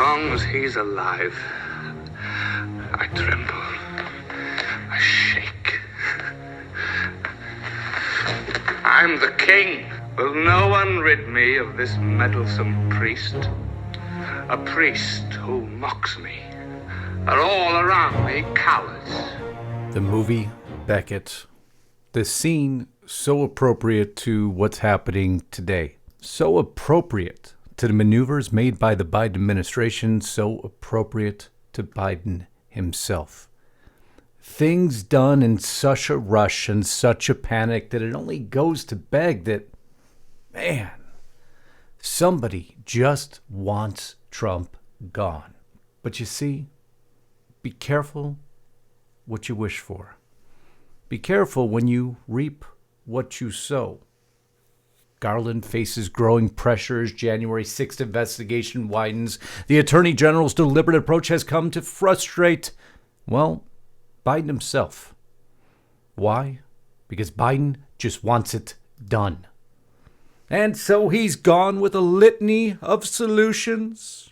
long as he's alive, I tremble. I shake. I'm the king. Will no one rid me of this meddlesome priest? A priest who mocks me. Are all around me cowards? The movie Beckett. The scene so appropriate to what's happening today. So appropriate to the maneuvers made by the Biden administration. So appropriate to Biden himself. Things done in such a rush and such a panic that it only goes to beg that, man, somebody just wants Trump gone. But you see, be careful what you wish for. Be careful when you reap what you sow. Garland faces growing pressure as January 6th investigation widens. The Attorney General's deliberate approach has come to frustrate, well, Biden himself. Why? Because Biden just wants it done. And so he's gone with a litany of solutions.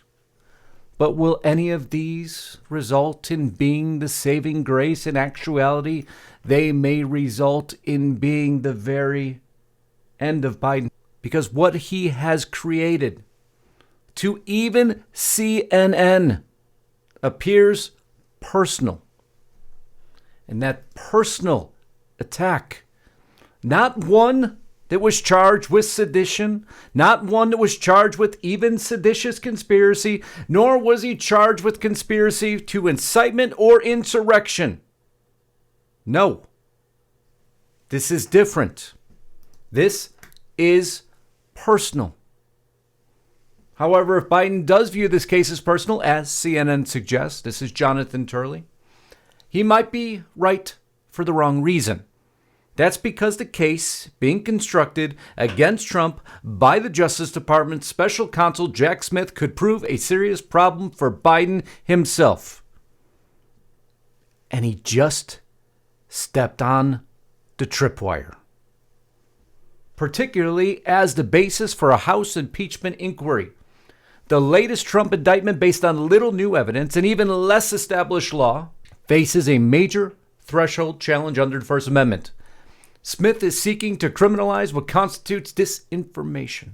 But will any of these result in being the saving grace? In actuality, they may result in being the very end of Biden. Because what he has created, to even CNN, appears personal. And that personal attack, not one that was charged with sedition, not one that was charged with even seditious conspiracy, nor was he charged with conspiracy to incitement or insurrection. No. This is different. This is personal. However, if Biden does view this case as personal, as CNN suggests, this is Jonathan Turley, he might be right for the wrong reason. That's because the case being constructed against Trump by the Justice Department Special Counsel Jack Smith could prove a serious problem for Biden himself. And he just stepped on the tripwire. Particularly as the basis for a House impeachment inquiry. The latest Trump indictment, based on little new evidence and even less established law, faces a major threshold challenge under the First Amendment. Smith is seeking to criminalize what constitutes disinformation,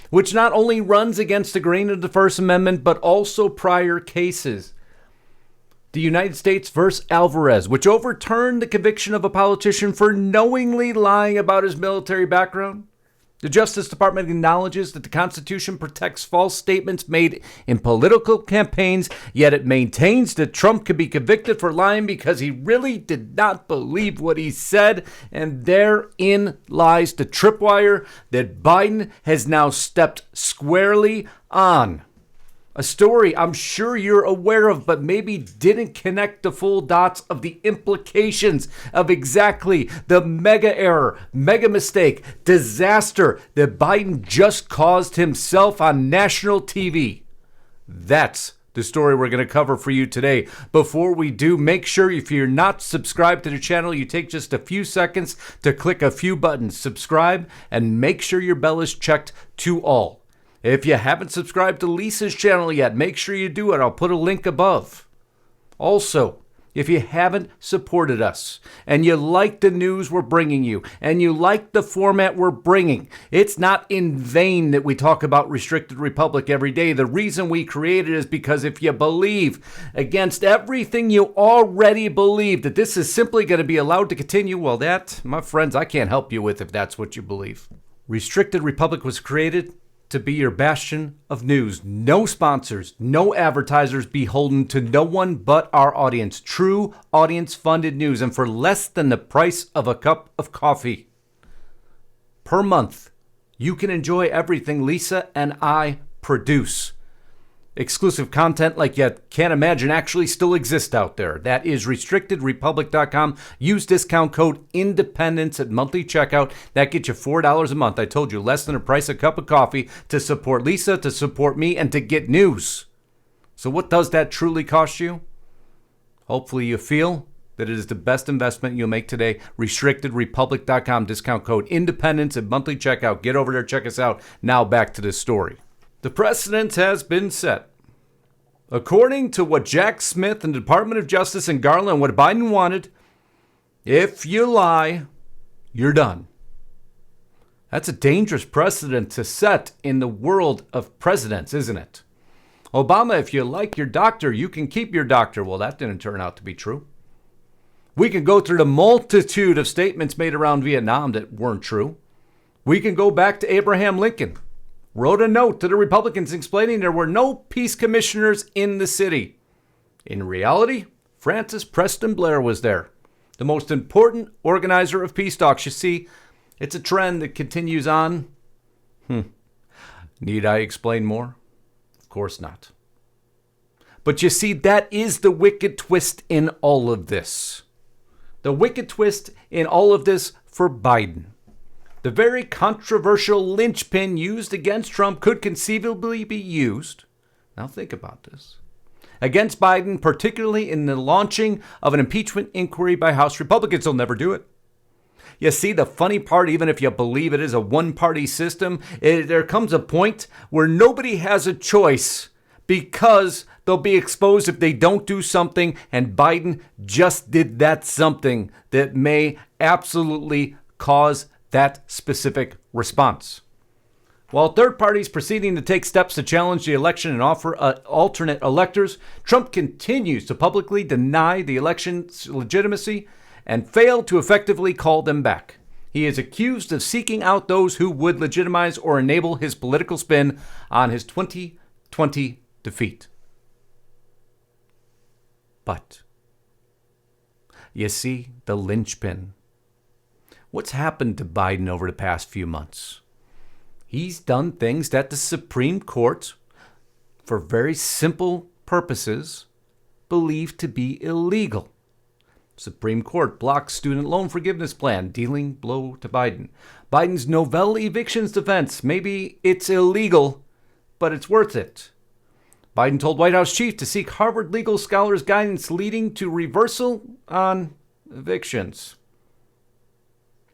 which not only runs against the grain of the First Amendment, but also prior cases. The United States versus Alvarez, which overturned the conviction of a politician for knowingly lying about his military background. The Justice Department acknowledges that the Constitution protects false statements made in political campaigns, yet it maintains that Trump could be convicted for lying because he really did not believe what he said, and therein lies the tripwire that Biden has now stepped squarely on. A story I'm sure you're aware of, but maybe didn't connect the full dots of the implications of exactly the mega error, mega mistake, disaster that Biden just caused himself on national TV. That's the story we're going to cover for you today. Before we do, make sure if you're not subscribed to the channel, you take just a few seconds to click a few buttons, subscribe, and make sure your bell is checked to all. If you haven't subscribed to Lisa's channel yet, make sure you do it. I'll put a link above. Also, if you haven't supported us and you like the news we're bringing you and you like the format we're bringing, it's not in vain that we talk about Restricted Republic every day. The reason we created it is because if you believe against everything you already believe that this is simply going to be allowed to continue, well, that, my friends, I can't help you with if that's what you believe. Restricted Republic was created to be your bastion of news. No sponsors, no advertisers, beholden to no one but our audience. True audience-funded news, and for less than the price of a cup of coffee per month, you can enjoy everything Lisa and I produce. Exclusive content like you can't imagine actually still exists out there. That is restrictedrepublic.com. Use discount code INDEPENDENCE at monthly checkout. That gets you $4 a month. I told you, less than the price of a cup of coffee to support Lisa, to support me, and to get news. So what does that truly cost you? Hopefully you feel that it is the best investment you'll make today. Restrictedrepublic.com. Discount code INDEPENDENCE at monthly checkout. Get over there, check us out. Now back to this story. The precedent has been set. according to what Jack Smith and the Department of Justice and Garland, what Biden wanted, if you lie, you're done. That's a dangerous precedent to set in the world of presidents, isn't it? Obama, if you like your doctor, you can keep your doctor. Well, that didn't turn out to be true. We can go through the multitude of statements made around Vietnam that weren't true. We can go back to Abraham Lincoln. Wrote a note to the Republicans explaining there were no peace commissioners in the city. In reality, Francis Preston Blair was there, the most important organizer of peace talks. You see, it's a trend that continues on. Need I explain more? Of course not. But you see, that is the wicked twist in all of this. The wicked twist in all of this for Biden. The very controversial linchpin used against Trump could conceivably be used, now think about this, against Biden, particularly in the launching of an impeachment inquiry by House Republicans. They'll never do it. You see, the funny part, even if you believe it is a one-party system, there comes a point where nobody has a choice because they'll be exposed if they don't do something, and Biden just did that something that may absolutely cause that specific response. While third parties proceeding to take steps to challenge the election and offer alternate electors, Trump continues to publicly deny the election's legitimacy and failed to effectively call them back. He is accused of seeking out those who would legitimize or enable his political spin on his 2020 defeat. But, you see, the linchpin. What's happened to Biden over the past few months? He's done things that the Supreme Court, for very simple purposes, believed to be illegal. Supreme Court blocks student loan forgiveness plan, dealing blow to Biden. Biden's novel evictions defense, maybe it's illegal, but it's worth it. Biden told White House chief to seek Harvard legal scholars' guidance leading to reversal on evictions.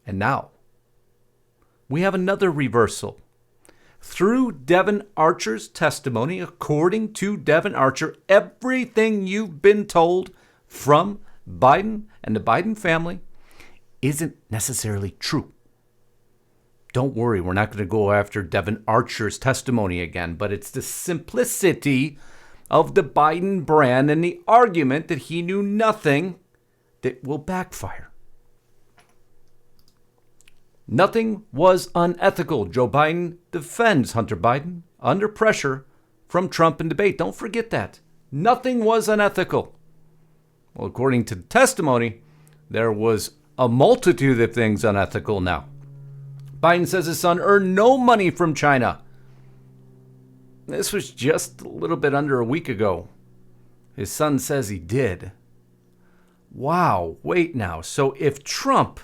And now, we have another reversal. Through Devon Archer's testimony, according to Devon Archer, everything you've been told from Biden and the Biden family isn't necessarily true. Don't worry, we're not going to go after Devon Archer's testimony again, but it's the simplicity of the Biden brand and the argument that he knew nothing that will backfire. Nothing was unethical. Joe Biden defends Hunter Biden under pressure from Trump in debate. Don't forget that. Nothing was unethical. Well, according to the testimony, there was a multitude of things unethical now. Biden says his son earned no money from China. This was just a little bit under a week ago. His son says he did. Wow, wait now. So if Trump,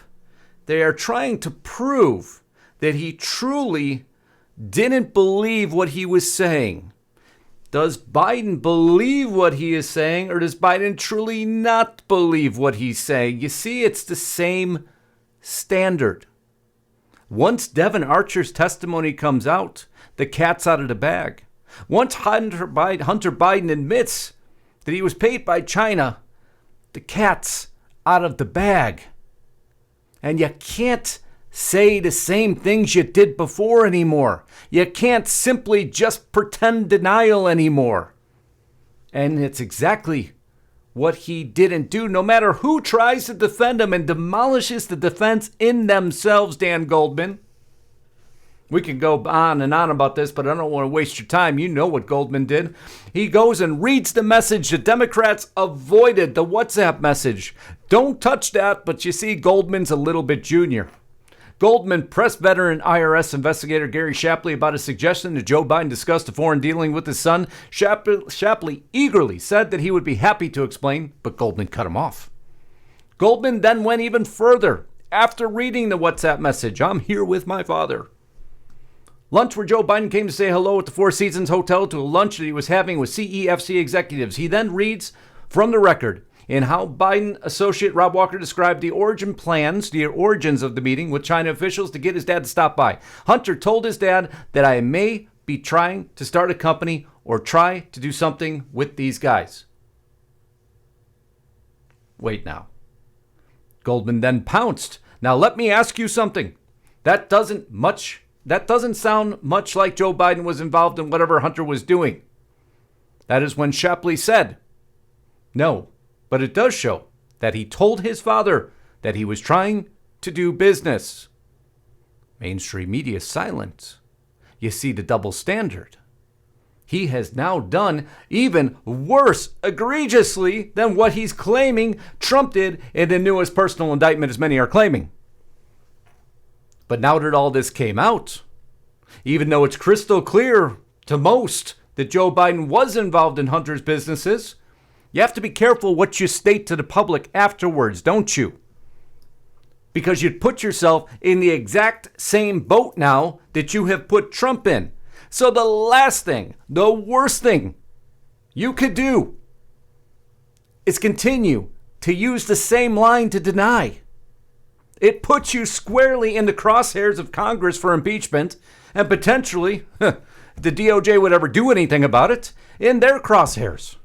they are trying to prove that he truly didn't believe what he was saying. Does Biden believe what he is saying, or does Biden truly not believe what he's saying? You see, it's the same standard. Once Devon Archer's testimony comes out, the cat's out of the bag. Once Hunter Biden admits that he was paid by China, the cat's out of the bag. And you can't say the same things you did before anymore. You can't simply just pretend denial anymore. And it's exactly what he didn't do, no matter who tries to defend him and demolishes the defense in themselves, Dan Goldman. We can go on and on about this, but I don't want to waste your time. You know what Goldman did. He goes and reads the message. The Democrats avoided the WhatsApp message. Don't touch that, but you see, Goldman's a little bit junior. Goldman pressed veteran IRS investigator Gary Shapley about a suggestion that Joe Biden discussed a foreign dealing with his son. Shapley eagerly said that he would be happy to explain, but Goldman cut him off. Goldman then went even further. After reading the WhatsApp message, I'm here with my father. Lunch where Joe Biden came to say hello at the Four Seasons Hotel to a lunch that he was having with CEFC executives. He then reads from the record in how Biden associate Rob Walker described the origins of the meeting with China officials to get his dad to stop by. Hunter told his dad that I may be trying to start a company or try to do something with these guys. Wait now. Goldman then pounced. Now let me ask you something. That doesn't sound much like Joe Biden was involved in whatever Hunter was doing. That is when Shapley said, no, but it does show that he told his father that he was trying to do business. Mainstream media is silent. You see the double standard. He has now done even worse, egregiously, than what he's claiming Trump did in the newest personal indictment, as many are claiming. But now that all this came out, even though it's crystal clear to most that Joe Biden was involved in Hunter's businesses, you have to be careful what you state to the public afterwards, don't you? Because you'd put yourself in the exact same boat now that you have put Trump in. So the last thing, the worst thing you could do is continue to use the same line to deny. It puts you squarely in the crosshairs of Congress for impeachment, and potentially, if the DOJ would ever do anything about it, in their crosshairs.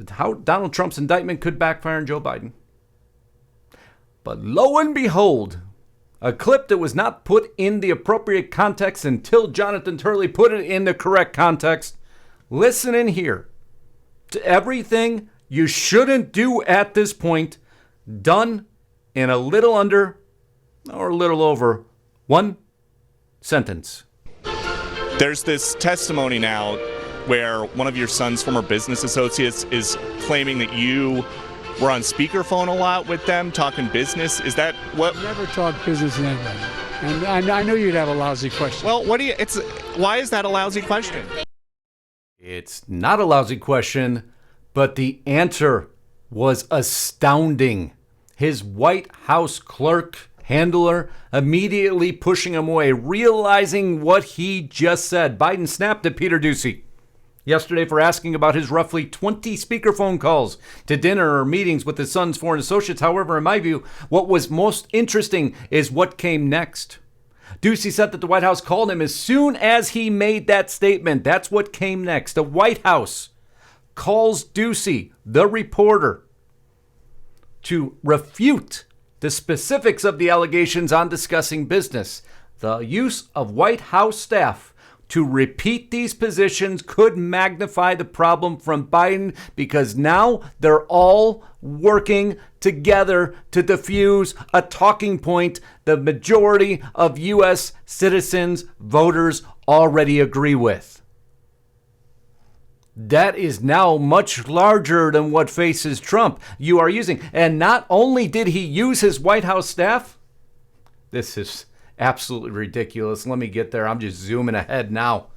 How Donald Trump's indictment could backfire on Joe Biden. But lo and behold, a clip that was not put in the appropriate context until Jonathan Turley put it in the correct context. Listen in here to everything you shouldn't do at this point, done in a little under or a little over one sentence. There's this testimony now where one of your son's former business associates is claiming that you were on speakerphone a lot with them talking business. Is that what? Never talk business in anybody. And I know you'd have a lousy question. Well, why is that a lousy question? It's not a lousy question, but the answer was astounding. His White House clerk handler immediately pushing him away, realizing what he just said. Biden snapped at Peter Doocy yesterday for asking about his roughly 20 speakerphone calls to dinner or meetings with his son's foreign associates. However, in my view, what was most interesting is what came next. Doocy said that the White House called him as soon as he made that statement. That's what came next. The White House calls Doocy, the reporter, to refute the specifics of the allegations on discussing business. The use of White House staff to repeat these positions could magnify the problem from Biden, because now they're all working together to diffuse a talking point the majority of U.S. citizens, voters already agree with. That is now much larger than what faces Trump you are using. And not only did he use his White House staff, this is absolutely ridiculous. Let me get there. I'm just zooming ahead now.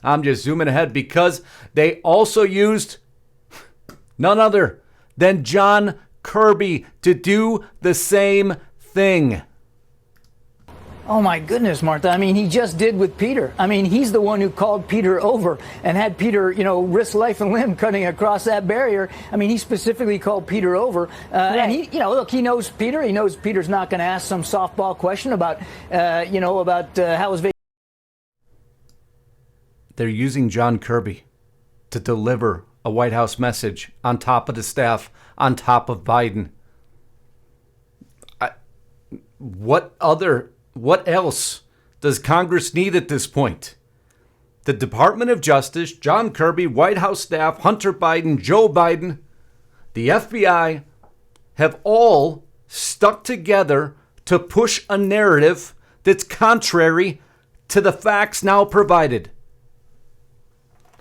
Because they also used none other than John Kirby to do the same thing. Oh, my goodness, Martha. I mean, he just did with Peter. I mean, he's the one who called Peter over and had Peter, risk life and limb cutting across that barrier. I mean, he specifically called Peter over. Right. And he knows Peter. He knows Peter's not going to ask some softball question about how his vacation. They're using John Kirby to deliver a White House message on top of the staff, on top of Biden. What else does Congress need at this point? The Department of Justice, John Kirby, White House staff, Hunter Biden, Joe Biden, the FBI have all stuck together to push a narrative that's contrary to the facts now provided.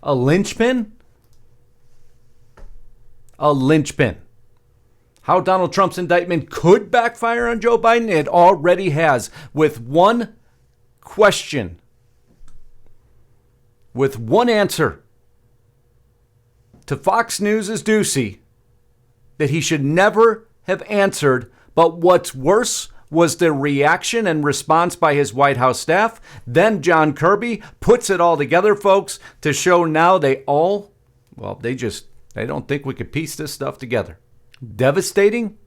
A linchpin? A linchpin. How Donald Trump's indictment could backfire on Joe Biden, it already has, with one question, with one answer to Fox News' Doocy that he should never have answered. But what's worse was the reaction and response by his White House staff. Then John Kirby puts it all together, folks, to show now they don't think we could piece this stuff together. Devastating?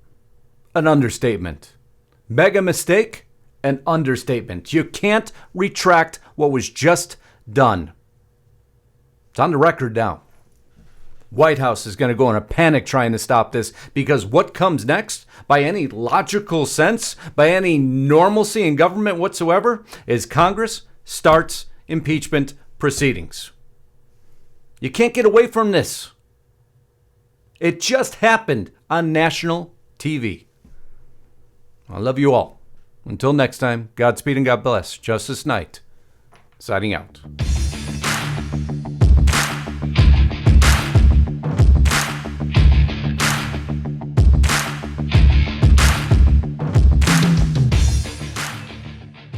An understatement. Mega mistake? an understatement. You can't retract what was just done. It's on the record now. White House is going to go in a panic trying to stop this, because what comes next, by any logical sense, by any normalcy in government whatsoever, is Congress starts impeachment proceedings. You can't get away from this. It just happened on national TV. I love you all. Until next time, Godspeed and God bless. Justice Knight, signing out.